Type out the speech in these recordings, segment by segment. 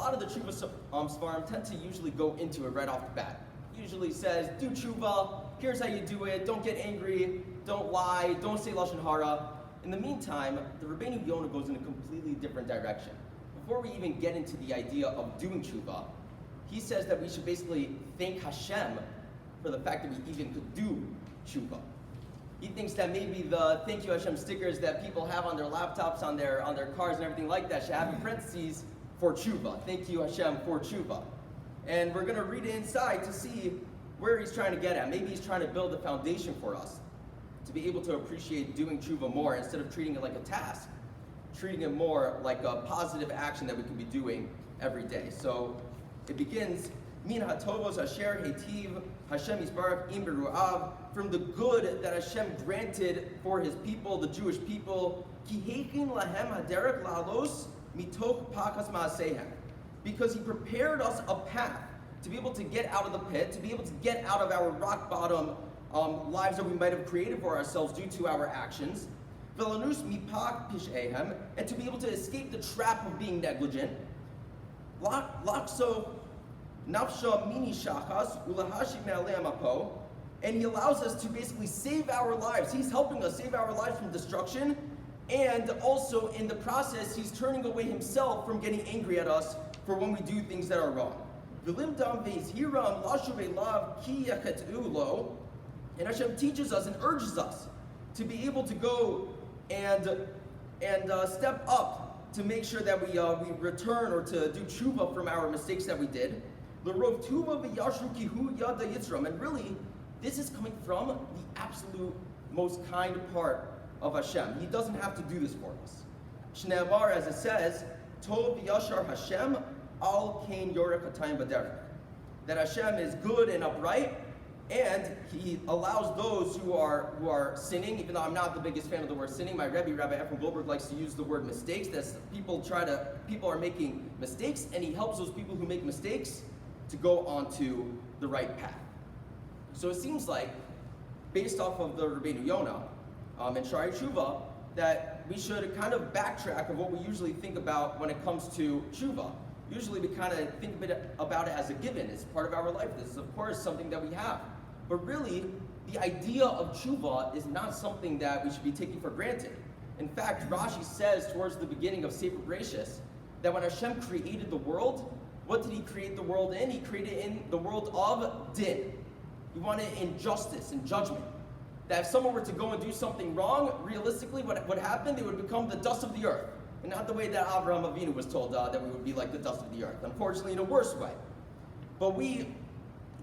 lot of the tshuva svarim tend to usually go into it right off the bat. Usually says, do tshuva, here's how you do it, don't get angry, don't lie, don't say lashon hara. In the meantime, the Rabbinic Yonah goes in a completely different direction. Before we even get into the idea of doing tshuva, he says that we should basically thank Hashem for the fact that we even could do tshuva. He thinks that maybe the thank you Hashem stickers that people have on their laptops, on their cars and everything like that should have in parentheses for tshuva. Thank you Hashem for tshuva. And we're going to read it inside to see where he's trying to get at. Maybe he's trying to build a foundation for us to be able to appreciate doing tshuva more instead of treating it like a task, treating it more like a positive action that we can be doing every day. So it begins, Min hatovos asher hetiv Hashem yisbarach im beru'av, from the good that Hashem granted for his people, the Jewish people, ki heichin lahem haderek la'alos mitoch pakas ma'asehem, because he prepared us a path to be able to get out of the pit, to be able to get out of our rock bottom lives that we might have created for ourselves due to our actions, velanus mipak pishehem, and to be able to escape the trap of being negligent, lakso nafsha mini shachas ulahashim me'alei mapo, and he allows us to basically save our lives. He's helping us save our lives from destruction, and also in the process, he's turning away himself from getting angry at us for when we do things that are wrong. And Hashem teaches us and urges us to be able to go and step up to make sure that we return or to do tshuva from our mistakes that we did. And really, this is coming from the absolute most kind part of Hashem. He doesn't have to do this for us. Schneider, as it says, Tov Yashar Hashem al kain yorek hatayim b'derech, that Hashem is good and upright, and he allows those who are sinning, even though I'm not the biggest fan of the word sinning. My Rebbe, Rabbi Ephraim Goldberg, likes to use the word mistakes. That's people are making mistakes, and he helps those people who make mistakes to go onto the right path. So it seems like, based off of the Rabbinic Yonah and Shari Tshuva, that we should kind of backtrack of what we usually think about when it comes to tshuva. Usually we kind of think about it as a given. It's part of our life. This is, of course, something that we have. But really, the idea of tshuva is not something that we should be taking for granted. In fact, Rashi says towards the beginning of Sefer Bereshis that when Hashem created the world, what did he create the world in? He created it in the world of din. He wanted injustice and judgment. That if someone were to go and do something wrong, realistically, what would happen? They would become the dust of the earth. And not the way that Avraham Avinu was told that we would be like the dust of the earth. Unfortunately, in a worse way. But we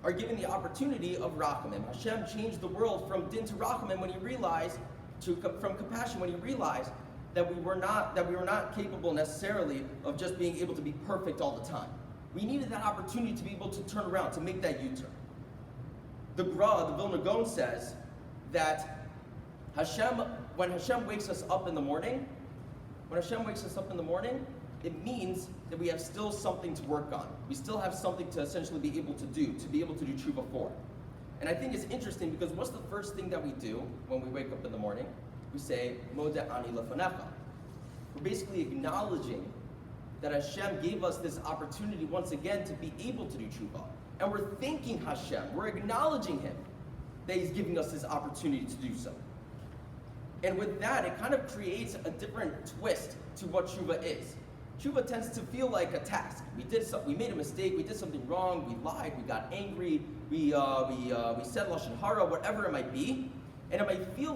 are given the opportunity of rachamim. Hashem changed the world from din to rachamim when he realized, from compassion, when he realized that we were not capable necessarily of just being able to be perfect all the time. We needed that opportunity to be able to turn around, to make that U-turn. The Gra, the Vilna Gaon, says that when Hashem wakes us up in the morning, it means that we have still something to work on. We still have something to essentially be able to do tshuva for. And I think it's interesting because what's the first thing that we do when we wake up in the morning? We say, Modeh ani lefanecha. We're basically acknowledging that Hashem gave us this opportunity once again to be able to do tshuva. And we're thanking Hashem, we're acknowledging Him that He's giving us this opportunity to do so. And with that, it kind of creates a different twist to what tshuva is. Tshuva tends to feel like a task. We made a mistake, we did something wrong, we lied, we got angry, we said lashon hara, whatever it might be. And it might feel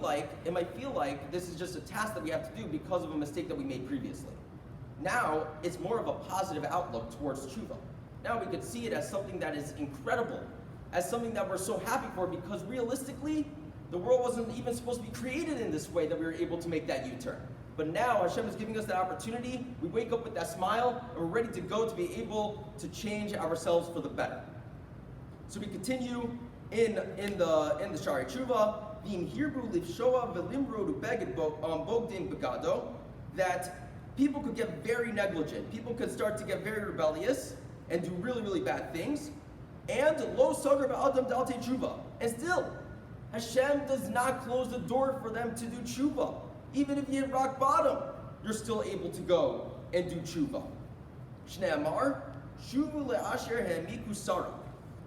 like this is just a task that we have to do because of a mistake that we made previously. Now, it's more of a positive outlook towards tshuva. Now we could see it as something that is incredible, as something that we're so happy for, because realistically, the world wasn't even supposed to be created in this way that we were able to make that U-turn. But now Hashem is giving us that opportunity. We wake up with that smile, and we're ready to go to be able to change ourselves for the better. So we continue in the Shari Tshuva, being Hebrew livshoa velimro to beged bogdin begado, that people could get very negligent. People could start to get very rebellious and do really, really bad things. And lo sagar ba'adam dalte tshuva. And still, Hashem does not close the door for them to do tshuva. Even if you hit rock bottom, you're still able to go and do tshuva. Shneamar, Shuvu le'asher ha'miku Sarah.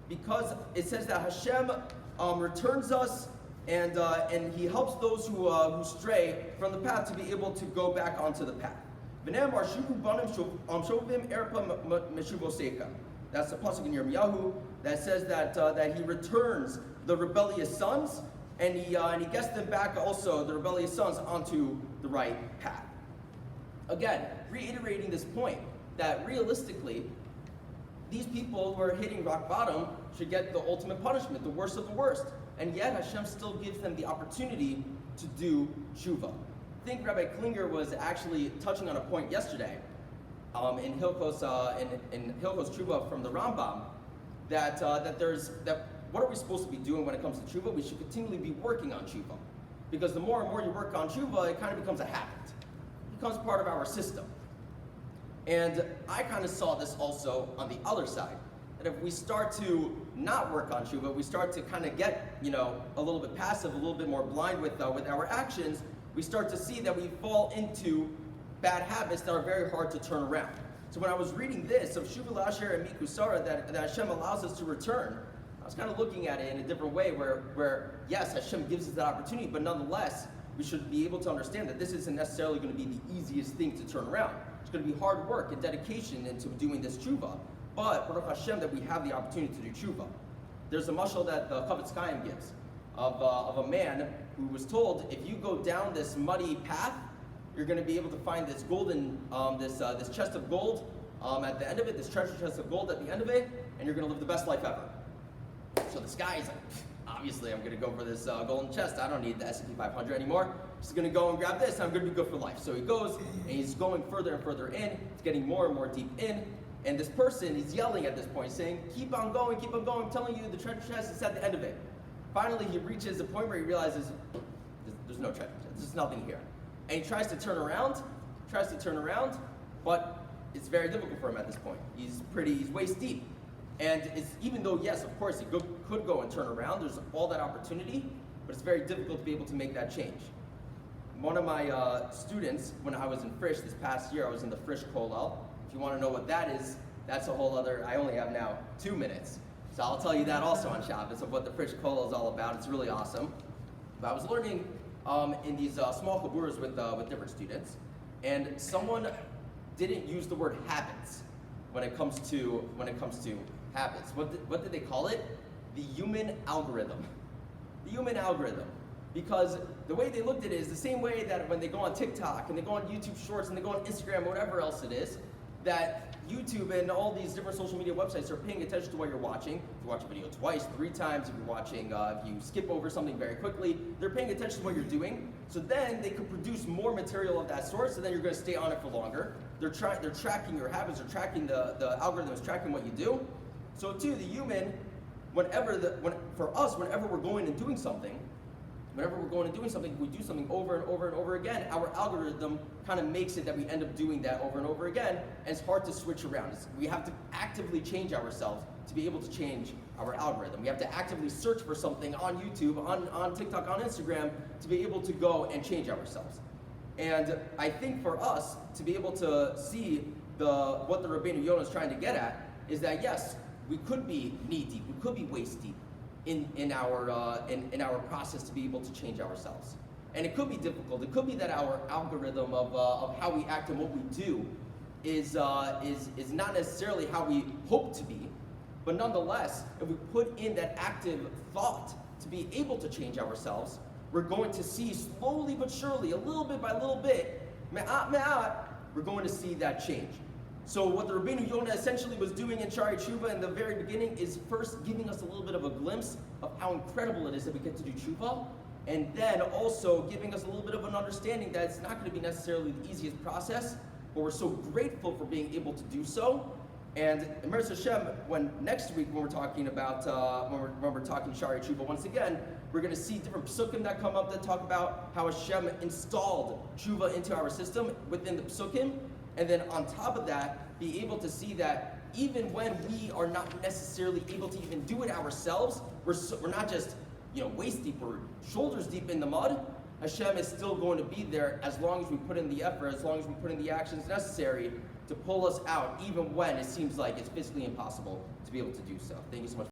Because it says that Hashem returns us and He helps those who stray from the path to be able to go back onto the path. V'ne'amar Shuvu banim shovim erpa meshuvoseka. That's the pasuk in Yirmiyahu that says that He returns the rebellious sons and he gets them back also, the rebellious sons, onto the right path. Again, reiterating this point that realistically, these people who are hitting rock bottom should get the ultimate punishment, the worst of the worst. And yet Hashem still gives them the opportunity to do tshuva. I think Rabbi Klinger was actually touching on a point yesterday in Hilchos Tshuva from the Rambam that what are we supposed to be doing when it comes to tshuva? We should continually be working on tshuva, because the more and more you work on tshuva, it kind of becomes a habit. It becomes part of our system. And I kind of saw this also on the other side, that if we start to not work on tshuva, we start to kind of get, a little bit passive, a little bit more blind with our actions, we start to see that we fall into bad habits that are very hard to turn around. So when I was reading this of Shuvu L'Asher and Miku Sarah, that Hashem allows us to return, I was kind of looking at it in a different way where yes, Hashem gives us that opportunity, but nonetheless, we should be able to understand that this isn't necessarily going to be the easiest thing to turn around. It's going to be hard work and dedication into doing this tshuva. But Baruch Hashem that we have the opportunity to do tshuva. There's a mashal that the Chavetz Chaim gives of a man who was told, if you go down this muddy path, you're going to be able to find this golden, this chest of gold at the end of it, this treasure chest of gold at the end of it, and you're going to live the best life ever. So this guy is like, obviously I'm going to go for this golden chest. I don't need the S&P 500 anymore. Just going to go and grab this. I'm going to be good for life. So he goes and he's going further and further in. It's getting more and more deep in. And this person is yelling at this point, saying, keep on going, keep on going. I'm telling you, the treasure chest is at the end of it. Finally, he reaches a point where he realizes there's no treasure chest. There's nothing here. And he tries to turn around, but it's very difficult for him at this point. He's waist deep. And even though, yes, of course, he could go and turn around, there's all that opportunity, but it's very difficult to be able to make that change. One of my students, when I was in Frisch this past year, I was in the Frisch Kollel. If you want to know what that is, that's a whole other, I only have now 2 minutes. So I'll tell you that also on Shabbos of what the Frisch Kollel is all about. It's really awesome. But I was learning in these small chaburas with different students, and someone didn't use the word habits when it comes to habits. What did they call it? The human algorithm. The human algorithm. Because the way they looked at it is the same way that when they go on TikTok and they go on YouTube Shorts and they go on Instagram or whatever else it is, that YouTube and all these different social media websites are paying attention to what you're watching. If you watch a video twice, 3 times, if you're watching, if you skip over something very quickly, they're paying attention to what you're doing. So then they can produce more material of that sort, so then you're going to stay on it for longer. They're tracking your habits, they're tracking the algorithm is tracking what you do. So too, the human, whenever we're going and doing something, if we do something over and over and over again, our algorithm kind of makes it that we end up doing that over and over again, and it's hard to switch around. We have to actively change ourselves to be able to change our algorithm. We have to actively search for something on YouTube, on TikTok, on Instagram, to be able to go and change ourselves. And I think for us to be able to see what the Rabbeinu Yonah is trying to get at is that yes, we could be knee deep, we could be waist deep in our process to be able to change ourselves. And it could be difficult. It could be that our algorithm of how we act and what we do is not necessarily how we hope to be, but nonetheless, if we put in that active thought to be able to change ourselves, we're going to see slowly but surely, a little bit by little bit, me'at me'at, we're going to see that change. So what the Rabbeinu Yonah essentially was doing in Shari Tshuva in the very beginning is first giving us a little bit of a glimpse of how incredible it is that we get to do Tshuva, and then also giving us a little bit of an understanding that it's not going to be necessarily the easiest process, but we're so grateful for being able to do so. And Emerus Hashem, next week when we're talking about when we're talking Shari Tshuva once again, we're going to see different psukim that come up that talk about how Hashem installed Tshuva into our system within the psukim. And then on top of that, be able to see that even when we are not necessarily able to even do it ourselves, we're not just waist deep or shoulders deep in the mud. Hashem is still going to be there as long as we put in the effort, as long as we put in the actions necessary to pull us out, even when it seems like it's physically impossible to be able to do so. Thank you so much.